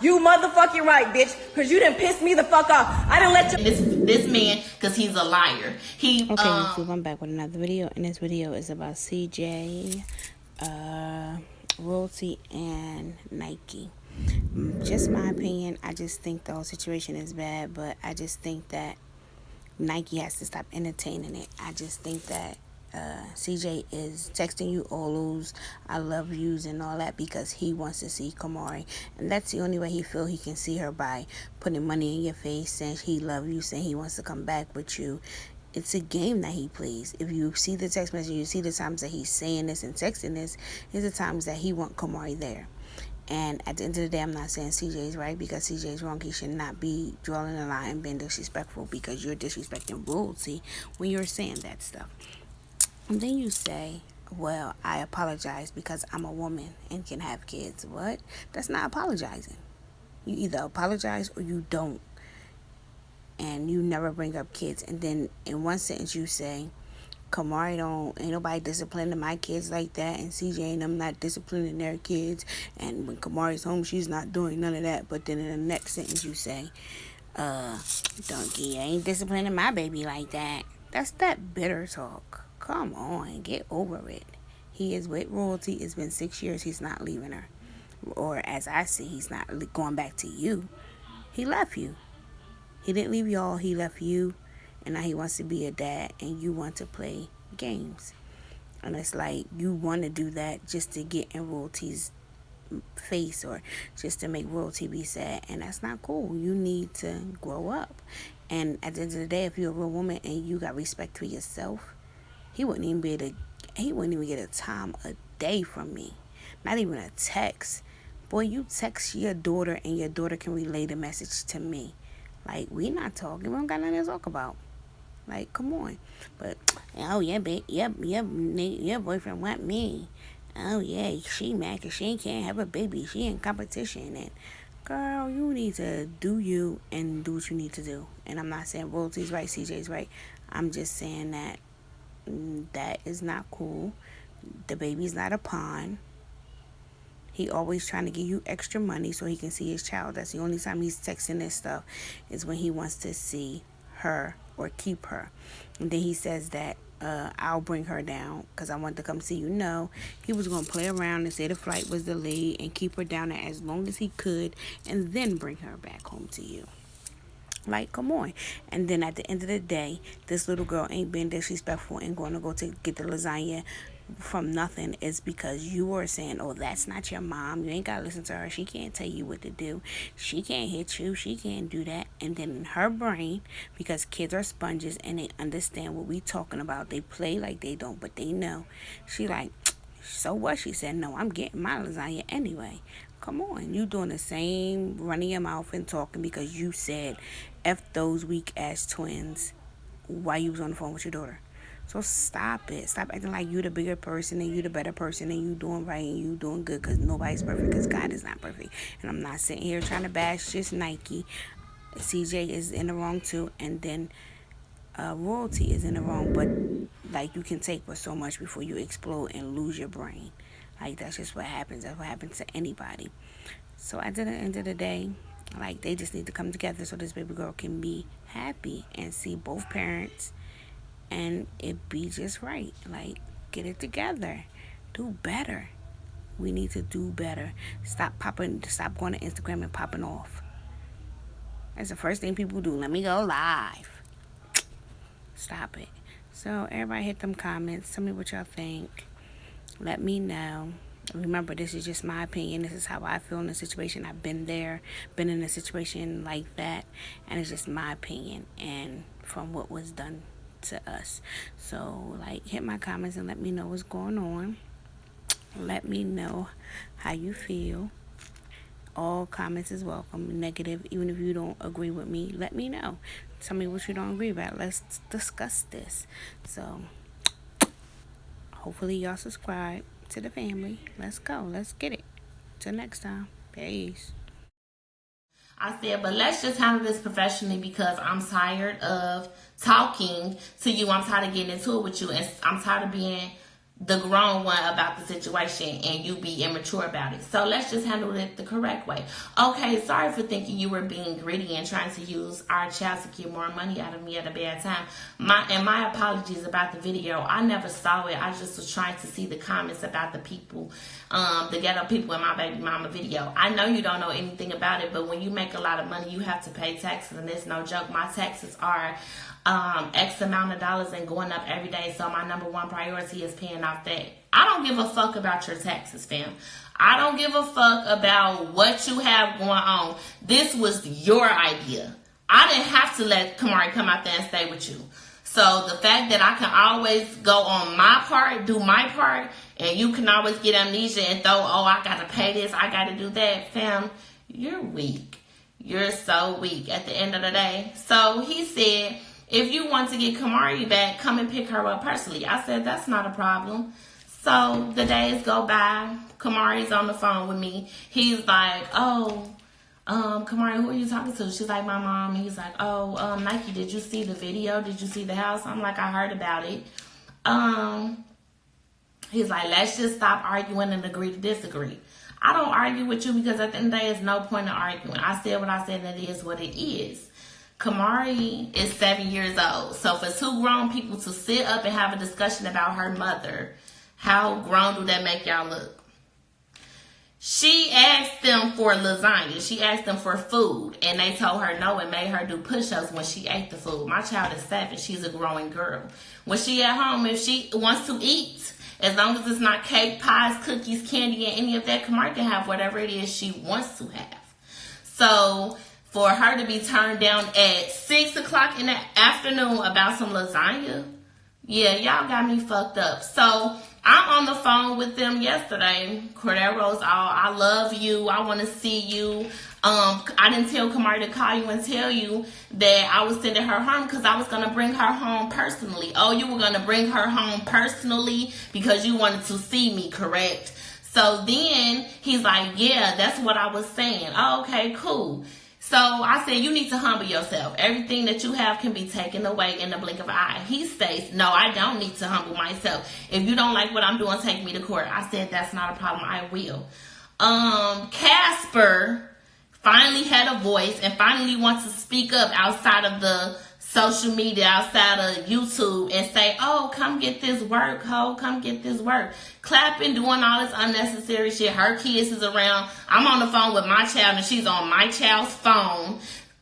You motherfucking right, bitch. Because you didn't piss me the fuck off. I didn't let you... This man, because he's a liar. Okay, YouTube, I'm back with another video. And this video is about CJ, Royalty, and Nike. Just my opinion. I just think the whole situation is bad. But I just think that Nike has to stop entertaining it. I just think that CJ is texting you all those I love yous and all that because he wants to see Kamari, and that's the only way he feel he can see her, by putting money in your face, saying he love you, saying he wants to come back with you. It's a game that he plays. If you see the text message, you see the times that he's saying this and texting this, is the times that he want Kamari there. And at the end of the day, I'm not saying CJ's right because CJ's wrong. He should not be drawing the line and being disrespectful, because you're disrespecting Royalty when you're saying that stuff. And then you say, well, I apologize because I'm a woman and can have kids. What? That's not apologizing. You either apologize or you don't. And you never bring up kids. And then in one sentence you say, Kamari ain't nobody disciplining my kids like that, and CJ and them not disciplining their kids, and when Kamari's home she's not doing none of that. But then in the next sentence you say, Donkey ain't disciplining my baby like that. That's that bitter talk. Come on, get over it. He is with Royalty. It's been 6 years. He's not leaving her. Or as I see, he's not going back to you. He left you. He didn't leave y'all. He left you. And now he wants to be a dad, and you want to play games. And it's like you want to do that just to get in Royalty's face, or just to make Royalty be sad. And that's not cool. You need to grow up. And at the end of the day, if you're a real woman and you got respect for yourself, he wouldn't even get a time a day from me. Not even a text. Boy, you text your daughter and your daughter can relay the message to me. Like, we not talking. We don't got nothing to talk about. Like, come on. But, oh, yeah, babe. Your boyfriend want me. Oh, yeah, she mad because she can't have a baby. She in competition. And, girl, you need to do you and do what you need to do. And I'm not saying Royalty's right, CJ's right. I'm just saying that that is not cool. The baby's not a pawn. He always trying to give you extra money so he can see his child. That's the only time he's texting this stuff, is when he wants to see her or keep her. And then he says that I'll bring her down because I want to come see you. No, he was going to play around and say the flight was delayed and keep her down there as long as he could, and then bring her back home to you. Like, come on. And then at the end of the day, this little girl ain't being disrespectful and going to go to get the lasagna from nothing. Is because you are saying, oh, that's not your mom. You ain't got to listen to her. She can't tell you what to do. She can't hit you. She can't do that. And then in her brain, because kids are sponges and they understand what we talking about, they play like they don't, but they know. She like, so what? She said, no, I'm getting my lasagna anyway. Come on, you doing the same, running your mouth and talking because you said F those weak ass twins while you was on the phone with your daughter. So stop it. Stop acting like you the bigger person and you the better person and you doing right and you doing good, because nobody's perfect, because God is not perfect. And I'm not sitting here trying to bash just Nike. CJ is in the wrong too, and then Royalty is in the wrong, but like, you can take but so much before you explode and lose your brain. Like, that's just what happens. That's what happens to anybody. So at the end of the day, like, they just need to come together so this baby girl can be happy and see both parents and it be just right. Like, get it together. Do better. We need to do better. Stop going to Instagram and popping off. That's the first thing people do. Let me go live. Stop it. So everybody hit them comments. Tell me what y'all think. Let me know. Remember, this is just my opinion. This is how I feel in the situation. I've been there, been in a situation like that, and it's just my opinion and from what was done to us. So, like, hit my comments and let me know what's going on. Let me know how you feel. All comments is welcome. Negative, even if you don't agree with me, let me know. Tell me what you don't agree about. Let's discuss this. So, hopefully y'all subscribe to the family. Let's go. Let's get it. Till next time. Peace. I said, but let's just handle this professionally because I'm tired of talking to you. I'm tired of getting into it with you. And I'm tired of being the grown one about the situation and you be immature about it. So let's just handle it the correct way. Okay, sorry for thinking you were being greedy and trying to use our child to get more money out of me at a bad time. My apologies about the video. I never saw it. I just was trying to see the comments about the people, the ghetto people in my baby mama video. I know you don't know anything about it, but when you make a lot of money, you have to pay taxes, and it's no joke. My taxes are X amount of dollars and going up every day. So my number one priority is paying off that. I don't give a fuck about your taxes, fam. I don't give a fuck about what you have going on. This was your idea. I didn't have to let Kamari come out there and stay with you. So the fact that I can always go on my part, do my part, and you can always get amnesia and throw, oh, I gotta pay this, I gotta do that, fam, you're weak. You're so weak at the end of the day. So he said, if you want to get Kamari back, come and pick her up personally. I said, that's not a problem. So the days go by. Kamari's on the phone with me. He's like, oh, Kamari, who are you talking to? She's like, my mom. He's like, oh, Nike, did you see the video? Did you see the house? I'm like, I heard about it. He's like, let's just stop arguing and agree to disagree. I don't argue with you because at the end of the day, there's no point in arguing. I said what I said, and it is what it is. Kamari is 7 years old. So for two grown people to sit up and have a discussion about her mother, how grown do that make y'all look? She asked them for lasagna. She asked them for food. And they told her no and made her do push-ups when she ate the food. My child is 7. She's a growing girl. When she at home, if she wants to eat, as long as it's not cake, pies, cookies, candy, and any of that, Kamari can have whatever it is she wants to have. So for her to be turned down at 6 o'clock in the afternoon about some lasagna, yeah, y'all got me fucked up. So I'm on the phone with them yesterday. Cordero's all, I love you. I want to see you. I didn't tell Kamari to call you and tell you that I was sending her home because I was going to bring her home personally. Oh, you were going to bring her home personally because you wanted to see me, correct? So then he's like, yeah, that's what I was saying. Oh, okay, cool. So I said, you need to humble yourself. Everything that you have can be taken away in the blink of an eye. He states, no, I don't need to humble myself. If you don't like what I'm doing, take me to court. I said, that's not a problem. I will. Casper finally had a voice and finally wants to speak up outside of the social media, outside of YouTube, and say, oh, come get this work, ho, come get this work. Clapping, doing all this unnecessary shit. Her kids is around. I'm on the phone with my child, and she's on my child's phone,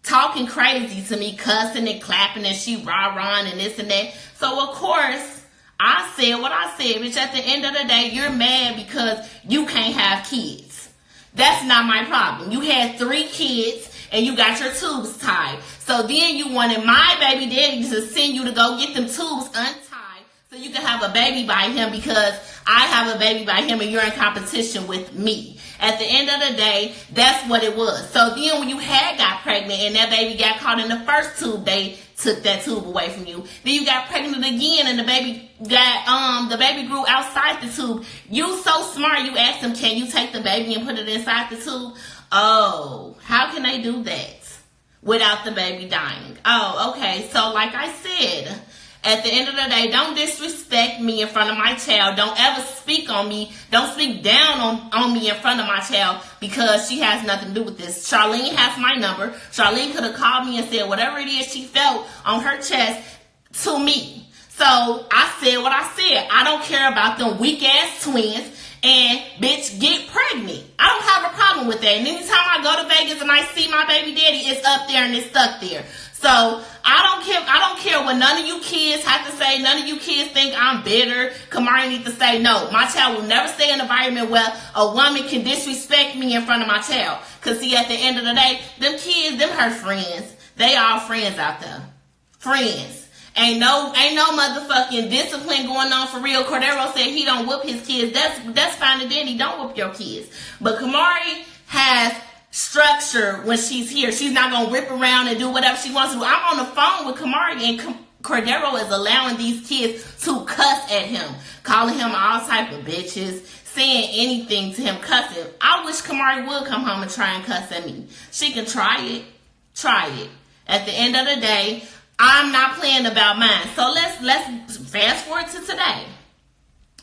talking crazy to me, cussing and clapping, and she rah-rahing and this and that. So, of course, I said what I said, bitch. At the end of the day, you're mad because you can't have kids. That's not my problem. You had 3 kids, and you got your tubes tied. So then you wanted my baby daddy to send you to go get them tubes untied so you can have a baby by him because I have a baby by him and you're in competition with me. At the end of the day, that's what it was. So then when you had got pregnant and that baby got caught in the first tube, they took that tube away from you. Then you got pregnant again and the baby grew outside the tube. You so smart, you asked him, can you take the baby and put it inside the tube? Oh, how can they do that without the baby dying? Oh, okay. So like I said, at the end of the day, don't disrespect me in front of my child. Don't ever speak on me. Don't speak down on me in front of my child because she has nothing to do with this. Charlene has my number. Charlene could have called me and said whatever it is she felt on her chest to me. So I said what I said. I don't care about them weak-ass twins. And, bitch, get pregnant. I don't have a problem with that. And anytime I go to Vegas and I see my baby daddy, it's up there and it's stuck there. So, I don't care what none of you kids have to say. None of you kids think I'm bitter. Kamari need to say no. My child will never stay in an environment where a woman can disrespect me in front of my child. Because, see, at the end of the day, them kids, them her friends. They all friends out there. Friends. Ain't no motherfucking discipline going on for real. Cordero said he don't whoop his kids. That's fine and dandy. Don't whoop your kids. But Kamari has structure when she's here. She's not going to rip around and do whatever she wants to do. I'm on the phone with Kamari and Cordero is allowing these kids to cuss at him. Calling him all type of bitches. Saying anything to him, cussing. I wish Kamari would come home and try and cuss at me. She can try it. Try it. At the end of the day, I'm not playing about mine. So let's fast forward to today.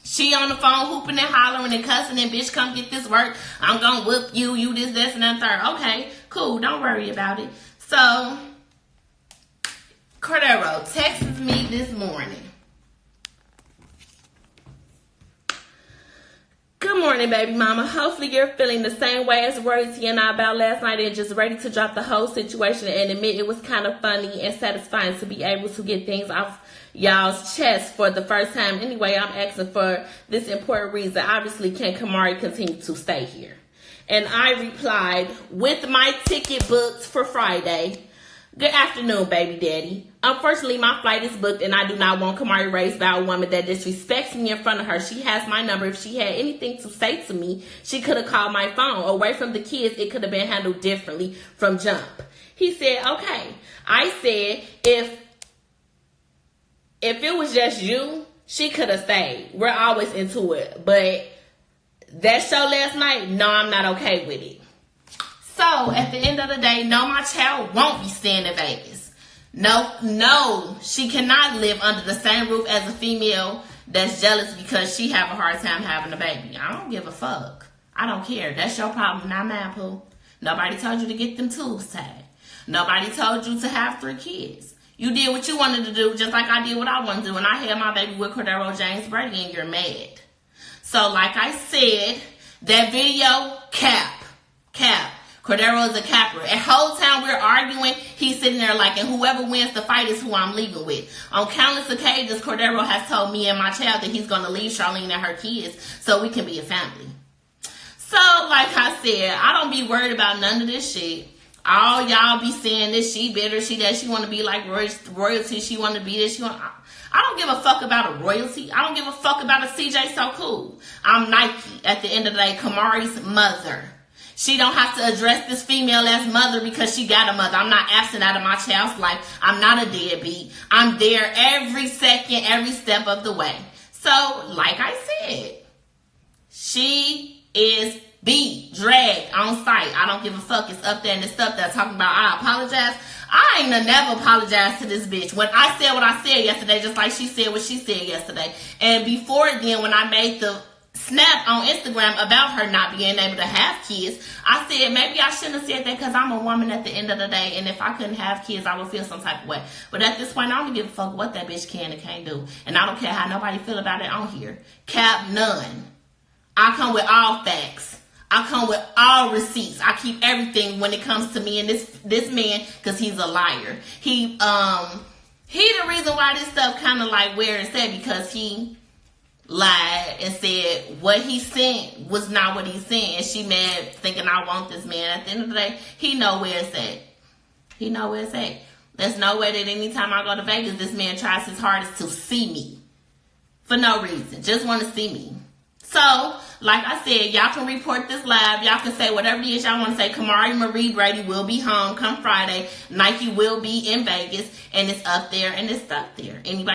She on the phone hooping and hollering and cussing and bitch, come get this work. I'm gonna whoop you, this, and that third. Okay, cool. Don't worry about it. So, Cordero texts me this morning. Good morning, baby mama. Hopefully you're feeling the same way as Royalty and I about last night and just ready to drop the whole situation and admit it was kind of funny and satisfying to be able to get things off y'all's chest for the first time. Anyway, I'm asking for this important reason. Obviously, can Kamari continue to stay here? And I replied, with my ticket booked for Friday. Good afternoon, baby daddy. Unfortunately, my flight is booked and I do not want Kamari raised by a woman that disrespects me in front of her. She has my number. If she had anything to say to me, she could have called my phone. Away from the kids, it could have been handled differently from jump. He said, okay. I said, if it was just you, she could have stayed. We're always into it. But that show last night, no, I'm not okay with it. So, at the end of the day, no, my child won't be staying in Vegas. No, she cannot live under the same roof as a female that's jealous because she have a hard time having a baby. I don't give a fuck. I don't care. That's your problem, not mine, Pooh. Nobody told you to get them tubes tied. Nobody told you to have 3 kids. You did what you wanted to do, just like I did what I wanted to do. And I had my baby with Cordero James Brady, and you're mad. So, like I said, that video, cap. Cordero is a capper. The whole time we're arguing, he's sitting there like, and whoever wins the fight is who I'm leaving with. On countless occasions, Cordero has told me and my child that he's going to leave Charlene and her kids so we can be a family. So, like I said, I don't be worried about none of this shit. All y'all be saying this, she bitter, she that, she want to be like Royalty, she want to be this, I don't give a fuck about a Royalty. I don't give a fuck about a CJ So Cool. I'm Nike at the end of the day, Kamari's mother. She don't have to address this female as mother because she got a mother. I'm not absent out of my child's life. I'm not a deadbeat. I'm there every second, every step of the way. So, like I said, she is beat, dragged on site. I don't give a fuck. It's up there and it's stuff that's talking about I apologize. I ain't never apologized to this bitch. When I said what I said yesterday, just like she said what she said yesterday. And before then, when I made the snap on Instagram about her not being able to have kids, I said maybe I shouldn't have said that because I'm a woman at the end of the day, and if I couldn't have kids I would feel some type of way. But at this point I don't give a fuck what that bitch can and can't do, and I don't care how nobody feel about it on here. Cap none. I come with all facts. I come with all receipts. I keep everything when it comes to me and this man, because he's a liar. He the reason why this stuff kind of like where it's at, because he lied and said what he sent was not what he sent, and she mad thinking I want this man. At the end of the day, he know where it's at. He know where it's at. There's no way that anytime I go to Vegas, this man tries his hardest to see me for no reason, just want to see me. So, like I said, y'all can report this live. Y'all can say whatever it is y'all want to say. Kamari Marie Brady will be home come Friday. Nike will be in Vegas, and it's up there and it's stuck there. Anybody